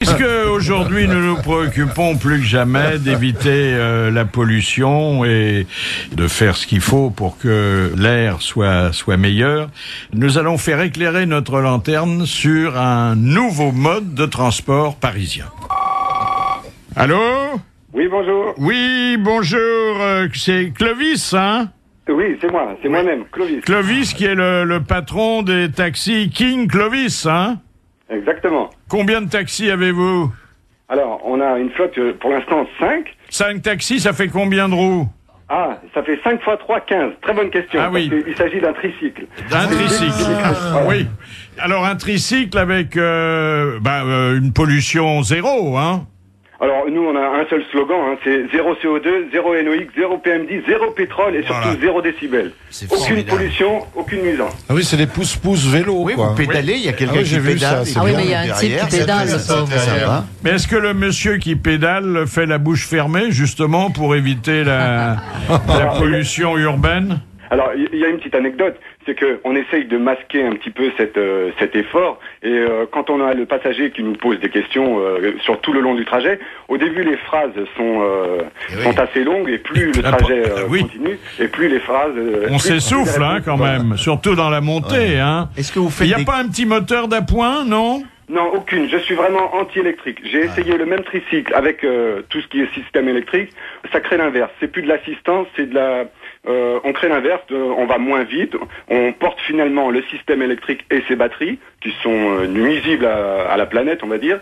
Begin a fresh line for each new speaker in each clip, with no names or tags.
Puisque aujourd'hui nous nous préoccupons plus que jamais d'éviter la pollution et de faire ce qu'il faut pour que l'air soit meilleur, nous allons faire éclairer notre lanterne sur un nouveau mode de transport parisien. Allô ?
Oui, bonjour.
Oui, bonjour, c'est Clovis, hein ?
Oui, c'est moi, c'est moi-même, Clovis.
Clovis qui est le patron des taxis King Clovis, hein ?
Exactement.
Combien de taxis avez-vous ?
Alors, on a une flotte, pour l'instant, 5.
5 taxis, ça fait combien de roues ?
Ah, ça fait 5 x 3, 15. Très bonne question.
Ah oui.
Parce qu'il s'agit d'un tricycle.
Un tricycle, oui. Alors, un tricycle avec une pollution zéro, hein ?
Alors, nous, on a un seul slogan, hein, c'est 0 CO2, 0 NOx, 0 PM10, 0 pétrole et surtout 0 décibel. Aucune pollution, aucune nuisance.
Ah oui, c'est les pousse-pousse vélos.
Oui,
quoi.
vous pédalez, il y a quelqu'un qui
Ça,
pédale.
c'est
oui,
bien.
mais il y a un type qui pédale, le pauvre.
Ça va.
Mais est-ce que le monsieur qui pédale fait la bouche fermée, justement, pour éviter la pollution urbaine ?
Alors, il y a une petite anecdote, c'est que on essaye de masquer un petit peu cet effort, et quand on a le passager qui nous pose des questions sur tout le long du trajet, au début les phrases sont assez longues, et plus le trajet continue, et plus les phrases...
On s'essouffle, hein, quand même, surtout dans la montée, hein.
Est-ce que vous faites
Il n'y a pas un petit moteur d'appoint, non ?
Non, aucune. Je suis vraiment anti-électrique. J'ai essayé le même tricycle avec tout ce qui est système électrique. Ça crée l'inverse. C'est plus de l'assistance, c'est de la... on crée l'inverse. On va moins vite. On porte finalement le système électrique et ses batteries, qui sont nuisibles à la planète, on va dire.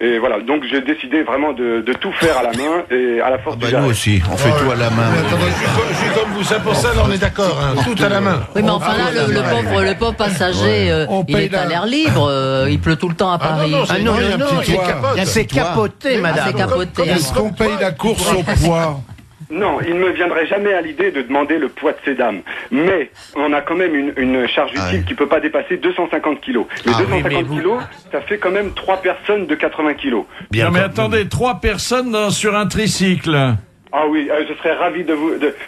Et voilà. Donc j'ai décidé vraiment de tout faire à la main et à la force du
Nous
geste.
aussi, on fait tout à la main.
Attendez, je suis comme vous, ça pour ça, là, on est d'accord, hein, tout à la main.
Oui, mais enfin là, le pauvre passager, il est à l'air libre, il pleut tout le temps à Paris.
Non, il y a un petit toit.
C'est capoté,
Ah, c'est capoté.
Est-ce qu'on paye la course au poids?
Non, il ne me viendrait jamais à l'idée de demander le poids de ces dames. Mais on a quand même une charge utile qui peut pas dépasser 250 kilos. Les 250 kilos, ça fait quand même 3 personnes de 80 kilos.
Non, mais attendez, 3 personnes sur un tricycle.
Ah oui, je serais ravi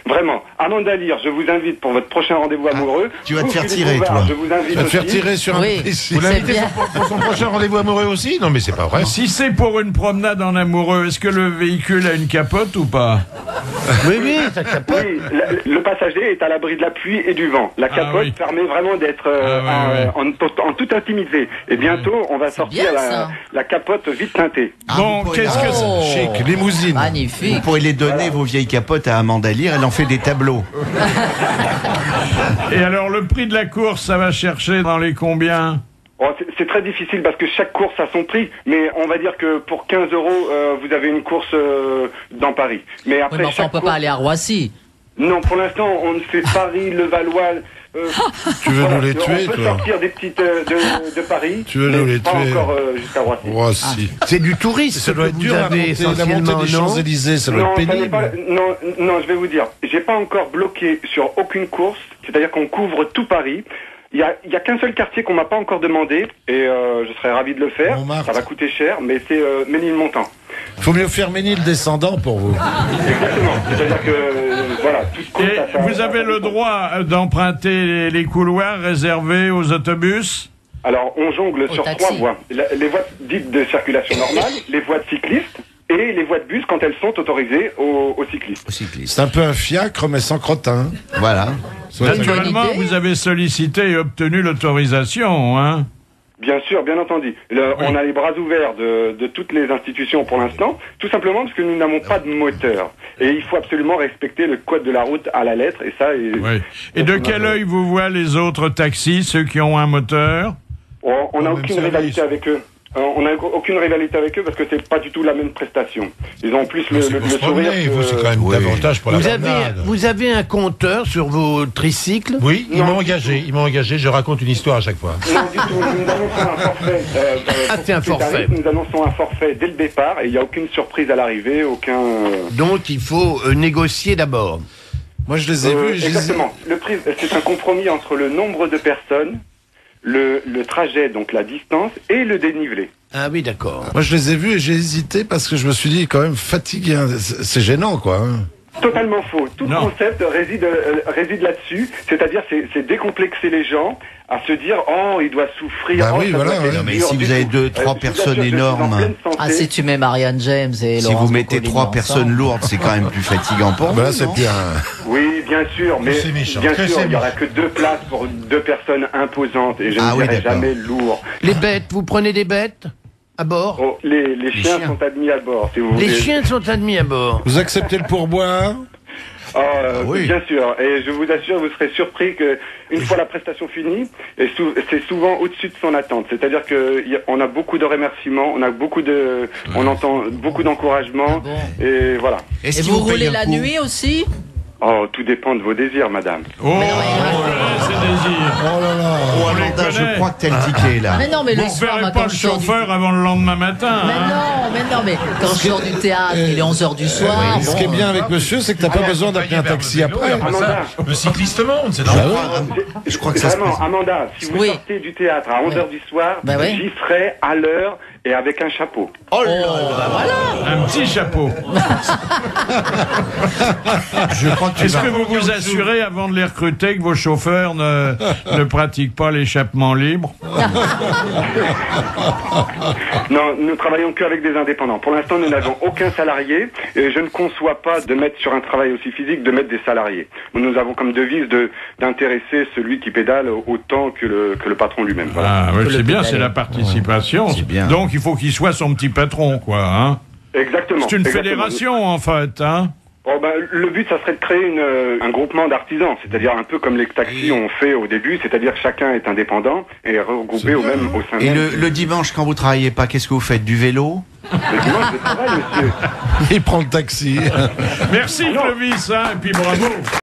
vraiment. Amanda Lear, je vous invite pour votre prochain rendez-vous amoureux.
Tu vas te faire
Philippe
tirer,
Bouvard,
toi.
Je vous invite
Tu vas te faire
aussi.
tirer sur un
Oui.
tricycle.
Vous l'invitez
pour son prochain rendez-vous amoureux aussi? Non, mais c'est pas vrai.
Si c'est pour une promenade en amoureux, est-ce que le véhicule a une capote ou pas ?
Oui, ça capote.
Oui, le passager est à l'abri de la pluie et du vent. La capote
oui.
permet vraiment d'être en toute intimité. Et bientôt, on va sortir
bien, ça.
la capote vite teintée.
Bon,
vous
qu'est-ce que
Oh.
c'est ?
Chic, limousine.
Vous
Magnifique.
pourrez les donner, vos vieilles capotes, à Amanda Lear, elle en fait des tableaux.
Et alors, le prix de la course, ça va chercher dans les combien ?
Oh, c'est très difficile parce que chaque course a son prix, mais on va dire que pour 15 €, vous avez une course dans Paris. Mais
Oui,
après,
mais enfin, on peut pas aller à Roissy.
Non, pour l'instant, on ne fait Paris, Levallois.
Tu veux nous les tuer,
on peut
toi?
sortir des petites de Paris.
Tu veux
mais
nous les
pas
tuer?
encore jusqu'à Roissy.
Oh, si.
C'est du tourisme
Ça doit
que
être
vous
dur à
avez
monter, la
essentiellement,
montée des
non?
Champs-Élysées, ça doit
Non,
être
ça n'est
pénible.
pas, non, je vais vous dire, j'ai pas encore bloqué sur aucune course, c'est-à-dire qu'on couvre tout Paris. Il y a qu'un seul quartier qu'on m'a pas encore demandé, et je serais ravi de le faire.
Montmartre.
Ça va coûter cher, mais c'est Ménilmontant.
Faut mieux faire Ménil descendant pour vous.
Exactement. C'est-à-dire que voilà, tout compte
Et
à ça.
vous avez le droit d'emprunter les couloirs réservés aux autobus ?
Alors, on jongle sur
taxi.
3 voies. Les voies dites de circulation normale, les voies de cyclistes et les voies de bus quand elles sont autorisées aux cyclistes.
C'est un peu un fiacre, mais sans crottin.
Voilà.
Naturellement,
bonne idée.
vous avez sollicité et obtenu l'autorisation, hein ?
Bien sûr, bien entendu. On a les bras ouverts de toutes les institutions pour l'instant, tout simplement parce que nous n'avons pas de moteur. Et il faut absolument respecter le code de la route à la lettre, et ça...
Oui. Et de quel œil vous voient les autres taxis, ceux qui ont un moteur ?
On n'a
Même
aucune
service.
rivalité avec eux. On n'a aucune rivalité avec eux parce que c'est pas du tout la même prestation. Ils ont plus le
C'est pour se
sourire
promener,
que...
vous, c'est quand même davantage pour la promenade.
Vous avez un compteur sur vos tricycles?
Oui, ils
Non.
m'ont engagé, je raconte une histoire à chaque fois.
Non, du tout. Nous annonçons un forfait.
c'est un
pour tous les
forfait.
tarifs, nous annonçons un forfait dès le départ et il n'y a aucune surprise à l'arrivée, aucun...
Donc il faut négocier d'abord.
Moi, je les ai vus.
Exactement. Le prix, c'est un compromis entre le nombre de personnes, le trajet, donc la distance, et le dénivelé.
Ah oui, d'accord.
Moi, je les ai vus et j'ai hésité parce que je me suis dit, quand même, fatigué. Hein. C'est gênant, quoi. Hein.
Totalement faux. Tout le
Non.
concept réside là-dessus, c'est-à-dire c'est décomplexer les gens à se dire oh il doit souffrir.
Bah
oh,
oui,
ça
voilà,
doit être
ouais.
Non, mais
dur
si
du
vous avez
tout.
2, 3
Je vous
personnes
assure que je suis en
énormes,
pleine santé.
Ah, si tu mets Marianne James et
si
Laurence
vous mettez
Boccolini
3 personnes
ensemble.
lourdes, c'est quand même plus fatigant pour
Bah là,
vous,
c'est
non
plus un...
Oui, bien sûr, mais
c'est méchant,
bien
que
sûr,
c'est
il n'y aura que 2 places pour 2 personnes imposantes et je
Ah
ne
oui,
dirai
d'accord.
jamais lourd.
Les bêtes, vous prenez des bêtes à bord?
Oh, les chiens
chiens.
sont admis à bord, si vous
Les
voulez.
chiens sont admis à bord.
Vous acceptez le pourboire?
Oui. Bien sûr, et je vous assure, vous serez surpris que une fois la prestation finie, c'est souvent au-dessus de son attente. C'est-à-dire que on a beaucoup de remerciements, on entend beaucoup d'encouragements,
Ah bon.
et voilà.
Est-ce
Et
qu'ils
vous
payent
roulez
un
la
coup
nuit aussi?
Oh, tout dépend de vos désirs, madame.
Oh, on connaît ces désirs.
Oh là là.
On les
Amanda, je
connaît.
crois que t'as le ticket, là.
Mais non, mais
Vous
le
ne
soir,
verrez
moi,
pas
quand
le
je sors du...
chauffeur avant le lendemain matin.
Mais
hein.
mais quand je sors du théâtre, il est 11h du soir.
Ce qui est bien avec monsieur, c'est que t'as pas besoin d'appeler un taxi après.
Amanda,
Le cycliste monte, c'est
Bah
normal.
ouais.
Je crois que ça se
vraiment,
passe.
Amanda, si vous
Oui.
sortez du théâtre à 11h du soir,
Bah ouais.
j'y serai à l'heure et avec un chapeau.
Oh là là.
Un petit chapeau.
Je crois que tu
Est-ce
vas...
que vous vous assurez avant de les recruter que vos chauffeurs ne pratiquent pas l'échappement libre?
Non, nous travaillons qu'avec des indépendants. Pour l'instant, nous n'avons aucun salarié et je ne conçois pas de mettre sur un travail aussi physique, de mettre des salariés. Nous avons comme devise d'intéresser celui qui pédale autant que le patron lui-même. Voilà.
Ah, ouais,
Que
c'est
le
bien,
pédale.
c'est la participation.
C'est bien.
Donc il faut qu'il soit son petit patron, quoi. Hein.
Exactement.
C'est une
exactement.
fédération, en fait. Hein.
Oh, ben, le but, ça serait de créer un groupement d'artisans, c'est-à-dire un peu comme les taxis ont fait au début, c'est-à-dire que chacun est indépendant et regroupé au sein
Et
même.
le dimanche, quand vous travaillez pas, qu'est-ce que vous faites? Du vélo?
Le dimanche, je travaille, monsieur.
Il prend le taxi.
Merci,
non.
Clovis, hein, et puis bravo.